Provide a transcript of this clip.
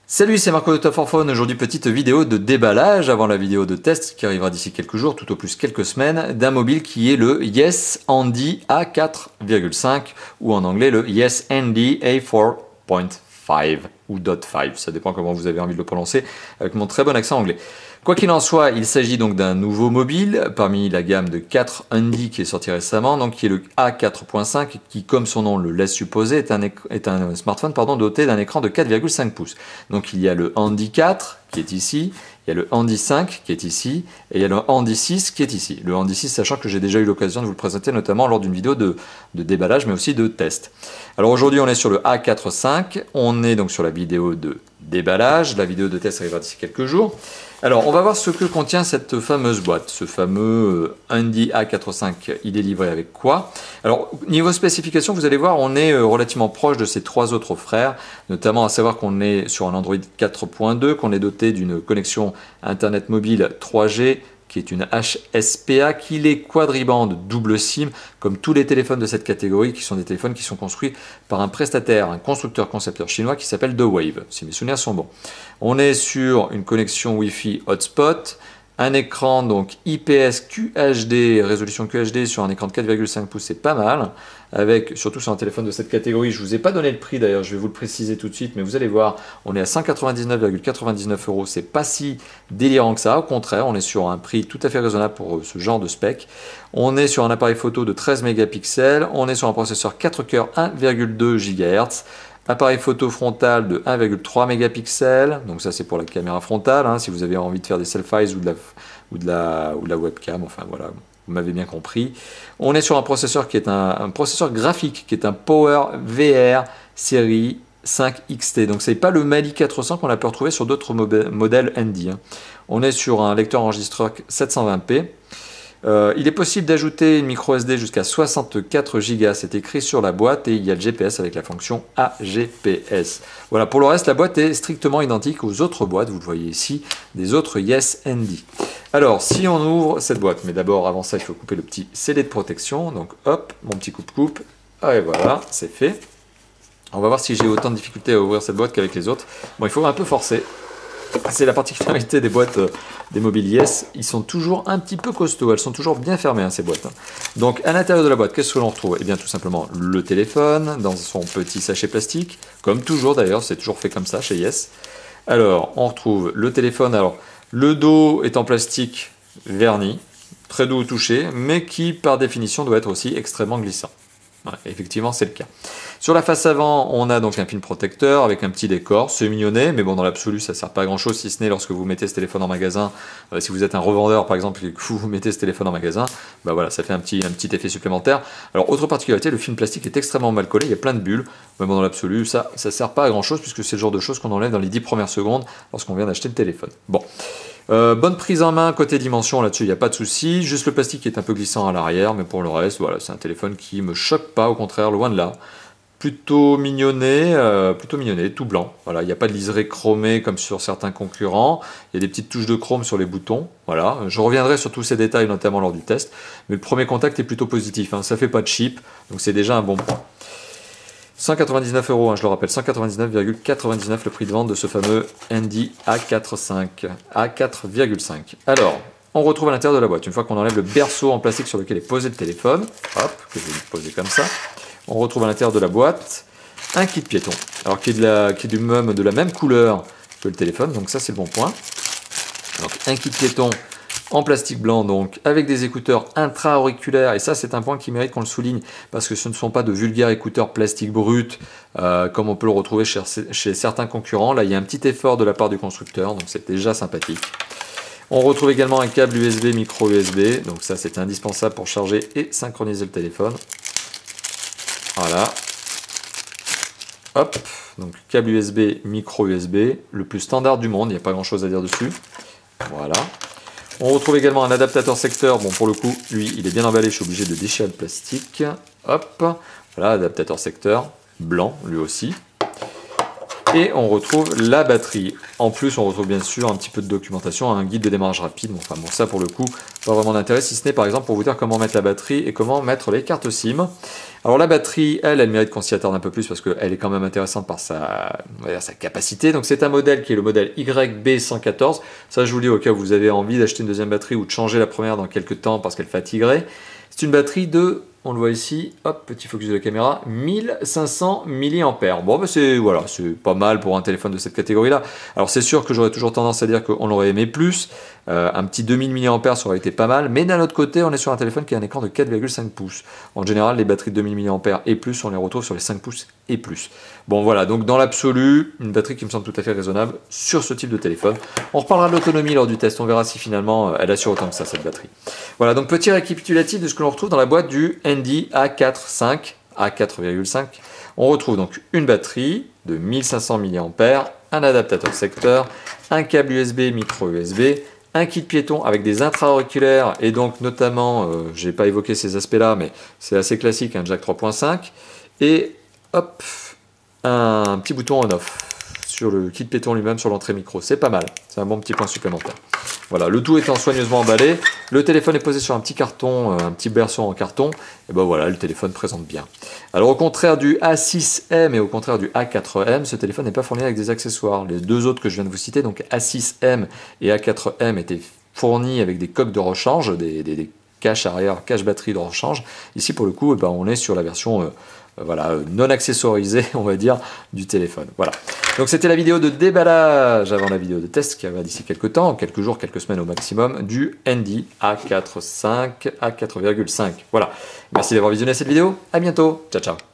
Salut, c'est Marco de Top 4 Phone. Aujourd'hui, petite vidéo de déballage avant la vidéo de test qui arrivera d'ici quelques jours, tout au plus quelques semaines, d'un mobile qui est le Yes Handy A4,5 ou en anglais le Yes Handy A4.5 ou .5, ça dépend comment vous avez envie de le prononcer avec mon très bon accent anglais. Quoi qu'il en soit, il s'agit donc d'un nouveau mobile parmi la gamme de 4 Handy qui est sorti récemment, donc qui est le A4.5 qui, comme son nom le laisse supposer, est un smartphone doté d'un écran de 4,5 pouces. Donc il y a le Handy 4 qui est ici, il y a le Handy 5 qui est ici, et il y a le Handy 6 qui est ici. Le Handy 6, sachant que j'ai déjà eu l'occasion de vous le présenter notamment lors d'une vidéo de déballage, mais aussi de test. Alors aujourd'hui, on est sur le A4.5, on est donc sur la vidéo de déballage, la vidéo de test arrivera d'ici quelques jours. Alors, on va voir ce que contient cette fameuse boîte, ce fameux Handy A4.5, il est livré avec quoi? Alors, niveau spécification, vous allez voir, on est relativement proche de ses trois autres frères, notamment à savoir qu'on est sur un Android 4.2, qu'on est doté d'une connexion Internet mobile 3G, qui est une HSPA, qu'il est quadriband double SIM, comme tous les téléphones de cette catégorie, qui sont des téléphones qui sont construits par un prestataire, un constructeur-concepteur chinois qui s'appelle DeWave, si mes souvenirs sont bons. On est sur une connexion Wi-Fi hotspot, un écran donc IPS QHD, résolution QHD sur un écran de 4,5 pouces, c'est pas mal. Avec, surtout sur un téléphone de cette catégorie, je ne vous ai pas donné le prix d'ailleurs, je vais vous le préciser tout de suite, mais vous allez voir, on est à 199,99 €, c'est pas si délirant que ça, au contraire, on est sur un prix tout à fait raisonnable pour ce genre de spec. On est sur un appareil photo de 13 mégapixels, on est sur un processeur 4 coeurs 1,2 GHz, appareil photo frontal de 1,3 mégapixels, donc ça c'est pour la caméra frontale, hein, si vous avez envie de faire des selfies ou de la webcam, enfin voilà, vous m'avez bien compris. On est sur un processeur qui est un processeur graphique, qui est un Power VR série 5 XT, donc c'est pas le Mali 400 qu'on a pu retrouver sur d'autres modèles Handy. Hein. On est sur un lecteur enregistreur 720p. Il est possible d'ajouter une micro SD jusqu'à 64 Go, c'est écrit sur la boîte, et il y a le GPS avec la fonction AGPS. Voilà, pour le reste, la boîte est strictement identique aux autres boîtes, vous le voyez ici, des autres Yes Handy. Alors, si on ouvre cette boîte, mais d'abord, avant ça, il faut couper le petit scellé de protection, donc hop, mon petit coupe-coupe, et voilà, c'est fait. On va voir si j'ai autant de difficultés à ouvrir cette boîte qu'avec les autres. Bon, il faut un peu forcer. C'est la particularité des boîtes des mobiles Yes, ils sont toujours un petit peu costauds, elles sont toujours bien fermées hein, ces boîtes. Donc à l'intérieur de la boîte, qu'est-ce que l'on retrouve? Eh bien tout simplement le téléphone dans son petit sachet plastique, comme toujours d'ailleurs, c'est toujours fait comme ça chez Yes. Alors on retrouve le téléphone, alors le dos est en plastique verni, très doux au toucher, mais qui par définition doit être aussi extrêmement glissant. Ouais, effectivement, c'est le cas. Sur la face avant, on a donc un film protecteur avec un petit décor, c'est mignonnet, mais bon, dans l'absolu, ça ne sert pas à grand chose si ce n'est lorsque vous mettez ce téléphone en magasin. Si vous êtes un revendeur, par exemple, et que vous mettez ce téléphone en magasin, bah voilà, ça fait un petit effet supplémentaire. Alors, autre particularité, le film plastique est extrêmement mal collé, il y a plein de bulles, mais bon, dans l'absolu, ça ne sert pas à grand chose puisque c'est le genre de choses qu'on enlève dans les 10 premières secondes lorsqu'on vient d'acheter le téléphone. Bon. Bonne prise en main, côté dimension là-dessus il n'y a pas de souci, juste le plastique qui est un peu glissant à l'arrière, mais pour le reste, voilà, c'est un téléphone qui me choque pas, au contraire, loin de là. Plutôt mignonné, tout blanc. Voilà, il n'y a pas de liseré chromé comme sur certains concurrents, il y a des petites touches de chrome sur les boutons. Voilà, je reviendrai sur tous ces détails notamment lors du test, mais le premier contact est plutôt positif, hein. Ça fait pas de chip, donc c'est déjà un bon point. 199 €, hein, je le rappelle, 199,99 le prix de vente de ce fameux Handy A4.5. Alors, on retrouve à l'intérieur de la boîte, une fois qu'on enlève le berceau en plastique sur lequel est posé le téléphone, hop, que je vais poser comme ça, on retrouve à l'intérieur de la boîte un kit piéton, alors qui est de la même couleur que le téléphone, donc ça c'est le bon point. Donc un kit piéton en plastique blanc, donc avec des écouteurs intra-auriculaires, et ça c'est un point qui mérite qu'on le souligne, parce que ce ne sont pas de vulgaires écouteurs plastique brut, comme on peut le retrouver chez certains concurrents. Là il y a un petit effort de la part du constructeur, donc c'est déjà sympathique. On retrouve également un câble USB, micro USB, donc ça c'est indispensable pour charger et synchroniser le téléphone. Voilà. Hop, donc câble USB, micro USB, le plus standard du monde, il n'y a pas grand chose à dire dessus. Voilà. On retrouve également un adaptateur secteur, bon pour le coup, lui il est bien emballé, je suis obligé de déchirer le plastique. Hop, voilà, adaptateur secteur, blanc lui aussi. Et on retrouve la batterie. En plus, on retrouve bien sûr un petit peu de documentation, un guide de démarrage rapide. Enfin bon, ça pour le coup, pas vraiment d'intérêt, si ce n'est par exemple pour vous dire comment mettre la batterie et comment mettre les cartes SIM. Alors la batterie, elle mérite qu'on s'y attarde un peu plus parce qu'elle est quand même intéressante par sa capacité. Donc c'est un modèle qui est le modèle YB114. Ça je vous le dis au cas où vous avez envie d'acheter une deuxième batterie ou de changer la première dans quelques temps parce qu'elle fatiguerait. C'est une batterie de, on le voit ici, hop, petit focus de la caméra, 1500 mAh. Bon, bah c'est pas mal pour un téléphone de cette catégorie-là. Alors c'est sûr que j'aurais toujours tendance à dire qu'on l'aurait aimé plus. Un petit 2000 mAh, ça aurait été pas mal. Mais d'un autre côté, on est sur un téléphone qui a un écran de 4,5 pouces. En général, les batteries de 2000 mAh et plus, on les retrouve sur les 5 pouces et plus. Bon voilà, donc dans l'absolu, une batterie qui me semble tout à fait raisonnable sur ce type de téléphone. On reparlera de l'autonomie lors du test, on verra si finalement elle assure autant que ça, cette batterie. Voilà, donc petit récapitulatif de ce que l'on retrouve dans la boîte du Handy A4.5, A4,5. On retrouve donc une batterie de 1500 mAh, un adaptateur secteur, un câble USB, micro USB, un kit piéton avec des intra-auriculaires et donc notamment, je n'ai pas évoqué ces aspects-là, mais c'est assez classique, un jack 3.5 et hop, un petit bouton on-off sur le kit piéton lui-même sur l'entrée micro. C'est pas mal, c'est un bon petit point supplémentaire. Voilà, le tout étant soigneusement emballé, le téléphone est posé sur un petit carton, un petit berceau en carton, et ben voilà, le téléphone présente bien. Alors au contraire du A6M et au contraire du A4M, ce téléphone n'est pas fourni avec des accessoires. Les deux autres que je viens de vous citer, donc A6M et A4M, étaient fournis avec des coques de rechange, des caches arrière, cache batterie de rechange. Ici pour le coup, ben, on est sur la version non accessorisée, on va dire, du téléphone. Voilà. Donc c'était la vidéo de déballage avant la vidéo de test qui arrivera d'ici quelques temps, quelques jours, quelques semaines au maximum, du Handy A4.5 à 4,5. Voilà. Merci d'avoir visionné cette vidéo. À bientôt. Ciao, ciao.